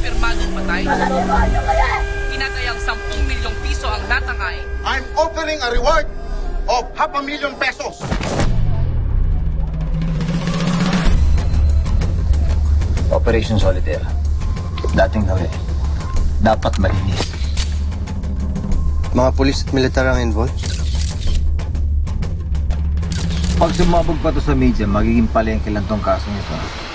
kumpirmadong patay. Tinatayang 10 milyong piso ang natangay. I'm offering a reward of 500,000 pesos. Operation Solitaire. Dating gawin. Dapat malinis. Mga pulis at militar ang involved? Pag sumabog pa to sa media, magiging palengke lang tong kasong ito.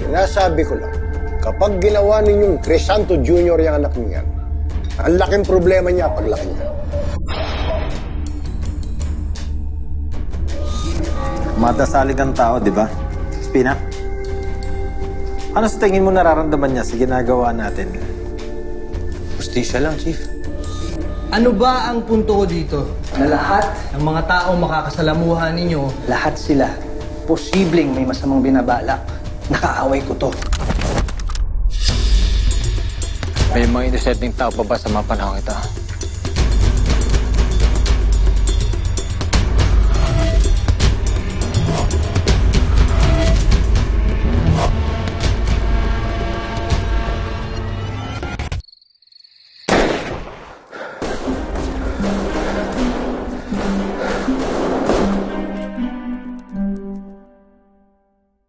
Sinasabi ko lang, kapag ginawa ninyong Crisanto Jr. yung anak niya, ang laking problema niya paglaki niya. Madasalig ang tao, di ba? Spina? Ano sa tingin mo nararamdaman niya sa ginagawa natin? Justisya lang, Chief. Ano ba ang punto ko dito? Na lahat ng mga taong makakasalamuhan ninyo, lahat sila, posibleng may masamang binabalak. Nakaaway ko to. May mga inosenteng tao pa ba sa mga panahon ito?